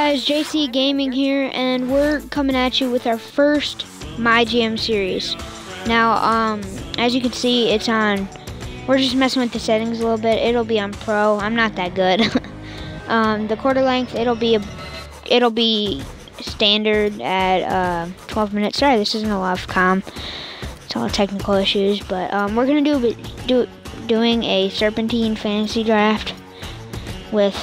guys, JC Gaming here, and we're coming at you with our first MyGM series. Now, as you can see, it's on. We're just messing with the settings a little bit. It'll be on Pro. I'm not that good. The quarter length, it'll be standard at 12 minutes. Sorry, this isn't a live com. It's all technical issues, but we're gonna doing a Serpentine fantasy draft with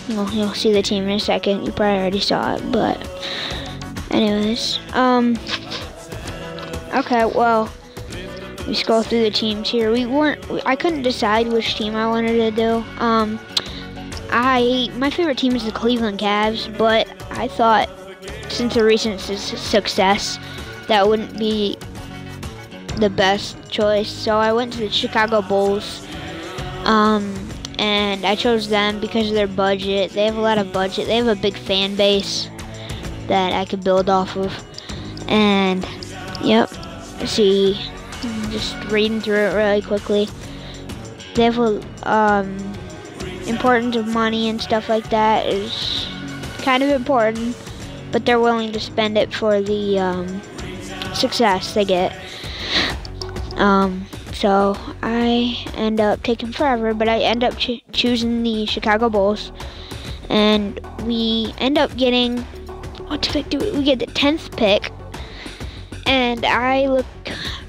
well, you'll see the team in a second. You probably already saw it, but anyways, okay, well, we scroll through the teams here. I couldn't decide which team I wanted to do. My favorite team is the Cleveland Cavs, but I thought since the recent success, that wouldn't be the best choice. So I went to the Chicago Bulls, and I chose them because of their budget. They have a lot of budget. They have a big fan base that I could build off of. And, yep, see, just reading through it really quickly. They have importance of money and stuff like that is kind of important, but they're willing to spend it for the success they get. So I end up taking forever, but I end up choosing the Chicago Bulls, and we end up getting, what did I do? We get the 10th pick, and I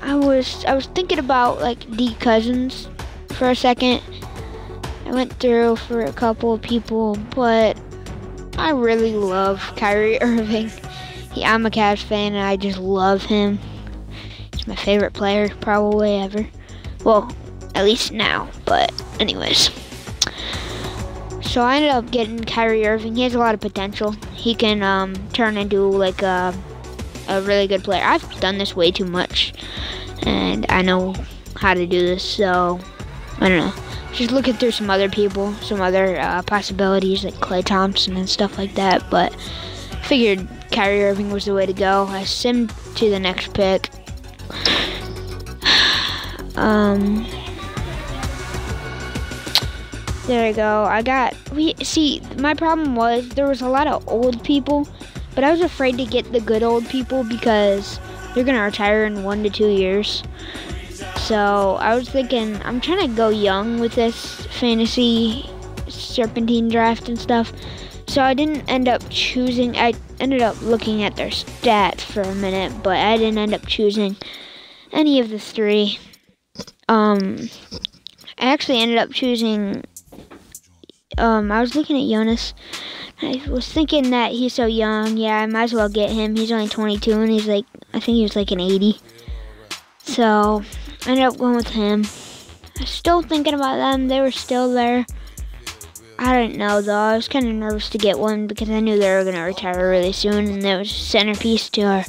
was thinking about like D Cousins for a second. I went through for a couple of people, but I really love Kyrie Irving. I'm a Cavs fan, and I just love him. He's my favorite player probably ever. Well, at least now, but anyways. So I ended up getting Kyrie Irving. He has a lot of potential. He can turn into like a really good player. I've done this way too much, and I know how to do this, so I don't know. Just looking through some other people, some other possibilities like Klay Thompson and stuff like that, but figured Kyrie Irving was the way to go. I simmed to the next pick. There we go. My problem was there was a lot of old people, but I was afraid to get the good old people because they're gonna retire in 1 to 2 years. So I was thinking, I'm trying to go young with this fantasy Serpentine draft and stuff. So I didn't end up choosing, I ended up looking at their stats for a minute, but I didn't end up choosing any of the three. I actually ended up choosing, I was looking at Jonas. I was thinking that he's so young, yeah, I might as well get him. He's only 22, and he's like, I think he was like an 80. So I ended up going with him. I was still thinking about them. They were still there. I didn't know, though. I was kind of nervous to get one because I knew they were going to retire really soon, and there was a centerpiece to our.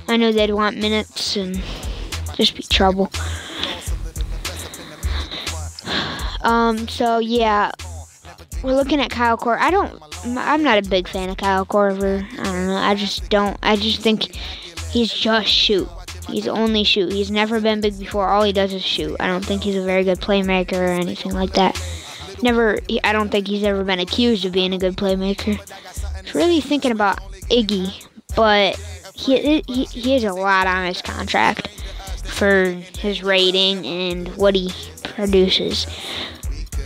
I knew they'd want minutes and just be trouble. So yeah, we're looking at Kyle Korver. I'm not a big fan of Kyle Korver. I don't know. I just think he's just shoot. He's only shoot. He's never been big before. All he does is shoot. I don't think he's a very good playmaker or anything like that. I don't think he's ever been accused of being a good playmaker. I was really thinking about Iggy, but he has a lot on his contract for his rating and what he produces.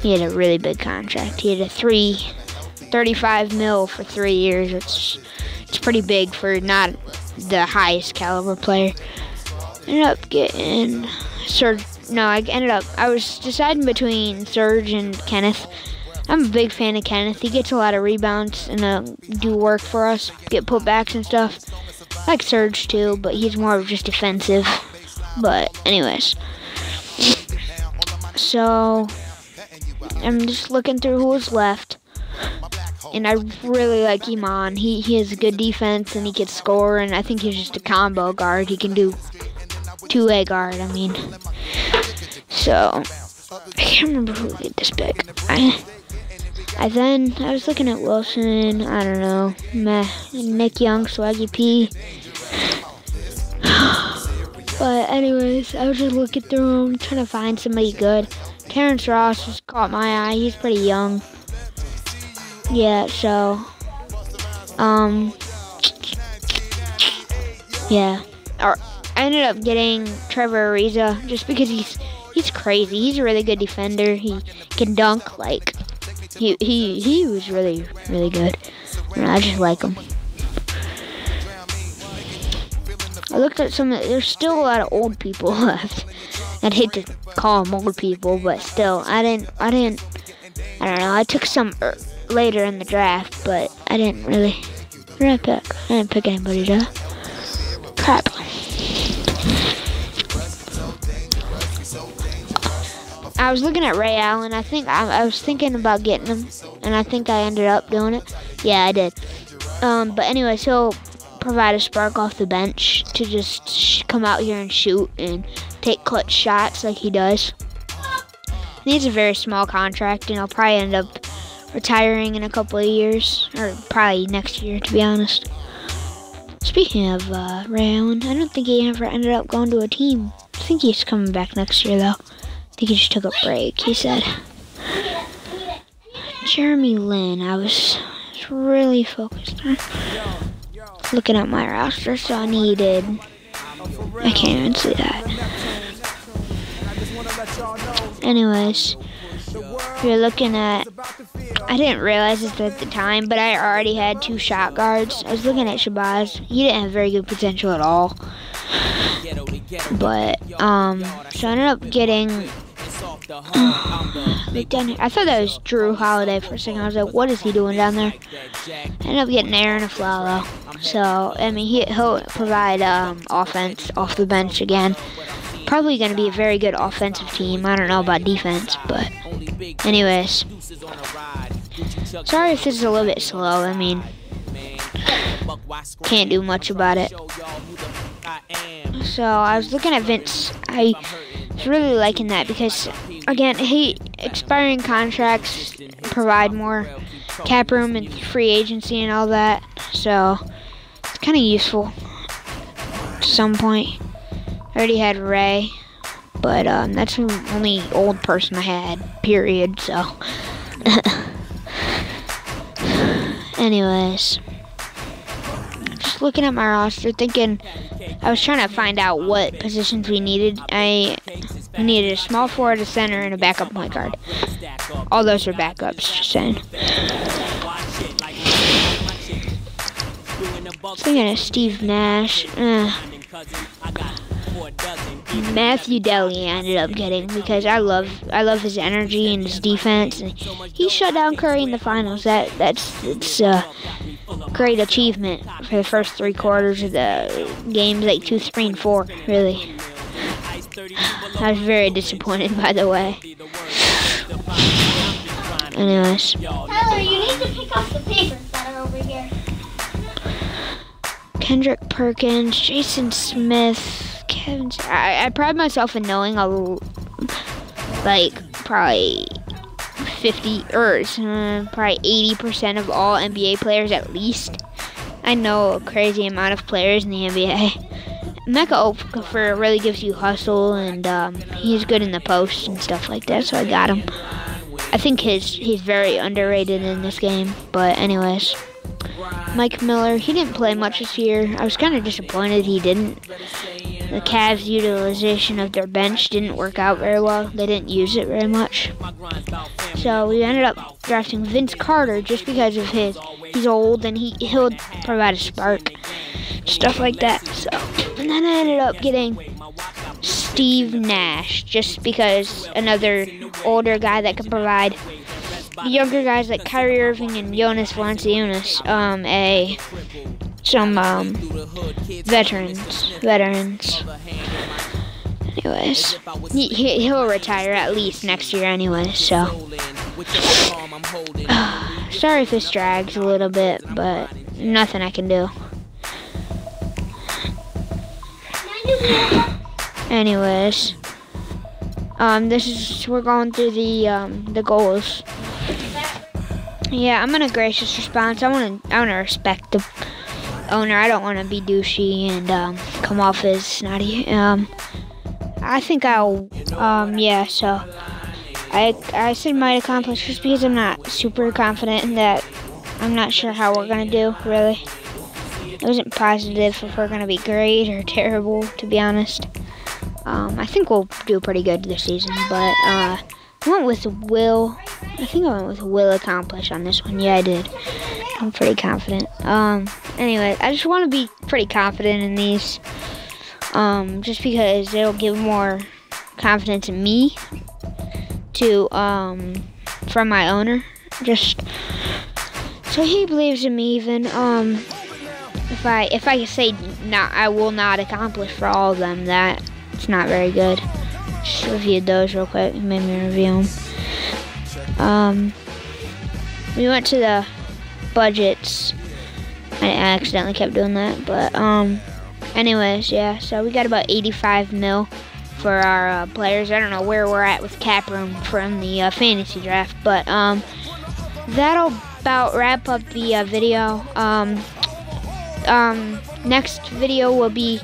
He had a really big contract. He had a $35 million for 3 years. It's pretty big for not the highest caliber player. Ended up getting Serge. No, I was deciding between Serge and Kenneth. I'm a big fan of Kenneth. He gets a lot of rebounds and do work for us, get putbacks and stuff. I like Serge too, but he's more of just defensive. But anyways, so I'm just looking through who was left, and I really like Iman. He has a good defense and he can score, and I think he's just a combo guard. He can do two-way guard. I mean, so I can't remember who did this pick. I was looking at Wilson. I don't know, Nick Young, Swaggy P. But anyways, I was just looking through them, trying to find somebody good. Terrence Ross just caught my eye. He's pretty young. yeah, so, yeah. I ended up getting Trevor Ariza just because he's crazy. He's a really good defender. He can dunk. Like he was really good. And I just like him. I looked at there's still a lot of old people left. I'd hate to call them old people, but still, I don't know. I took some later in the draft, but I didn't pick anybody though. Crap. I was looking at Ray Allen. I was thinking about getting him, and I think I ended up doing it. Yeah, I did. But anyway, he'll provide a spark off the bench to just come out here and shoot and take clutch shots like he does. And he has a very small contract, and I'll probably end up retiring in a couple of years, or probably next year, to be honest. Speaking of Ray Allen, I don't think he ever ended up going to a team. I think he's coming back next year, though. I think he just took a break, he said. Jeremy Lin, I was really focused on looking at my roster, so I can't even see that. Anyways, you're looking at, I didn't realize this at the time, but I already had 2 shot guards. I was looking at Shabazz. He didn't have very good potential at all. But, so I ended up getting, I thought that was Drew Holiday for a second. I was like, what is he doing down there? I ended up getting Aaron Aflalo. So, I mean, he'll provide offense off the bench again. Probably going to be a very good offensive team. I don't know about defense, but anyways. Sorry if this is a little bit slow. I mean, can't do much about it. So I was looking at Vince. I was really liking that because, again, expiring contracts provide more cap room and free agency and all that. So it's kind of useful to some point. I already had Ray, but that's the only old person I had, period, so. Anyways, just looking at my roster, thinking, I was trying to find out what positions we needed. I needed a small forward, a center, and a backup point guard. All those are backups, just saying. Thinking of Steve Nash. Matthew Deli I ended up getting because I love his energy and his defense. And he shut down Curry in the finals. It's a great achievement for the first 3 quarters of the games, like 2, 3, and 4. Really, I was very disappointed, by the way. Anyways, Tyler, you need to pick up the papers that are over here. Kendrick Perkins, Jason Smith. I pride myself in knowing probably 50 or probably 80% of all NBA players at least. I know a crazy amount of players in the NBA. Mecca Okafor really gives you hustle, and he's good in the post and stuff like that, so I got him. I think he's very underrated in this game, but anyways. Mike Miller, he didn't play much this year. I was kind of disappointed he didn't. The Cavs' utilization of their bench didn't work out very well. They didn't use it very much. So we ended up drafting Vince Carter just because of he's old and he'll provide a spark. Stuff like that. So, and then I ended up getting Steve Nash just because another older guy that could provide younger guys like Kyrie Irving and Jonas Valanciunas, some veterans. Anyways, he'll retire at least next year anyway, so. Sorry if this drags a little bit, but nothing I can do. Anyways, we're going through the goals. Yeah, I'm gonna gracious response. I wanna respect the owner. I don't want to be douchey and come off as snotty. I think I'll yeah. So I said might accomplish just because I'm not super confident in that I'm not sure how we're gonna do, really. I wasn't positive if we're gonna be great or terrible, to be honest. I think we'll do pretty good this season, but I went with will. I think I went with will accomplish on this one. Yeah, I did. I'm pretty confident. Anyway, I just want to be pretty confident in these. Just because it'll give more confidence in me to from my owner. Just so he believes in me even. If I say not, I will not accomplish for all of them. That it's not very good. Just reviewed those real quick. Made me review them. We went to the budgets. I accidentally kept doing that, but anyways, yeah. So we got about 85 mil for our players. I don't know where we're at with cap room from the fantasy draft, but that'll about wrap up the video. Next video will be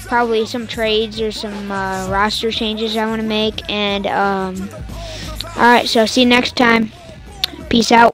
probably some trades or some roster changes I want to make, and alright, so see you next time. Peace out.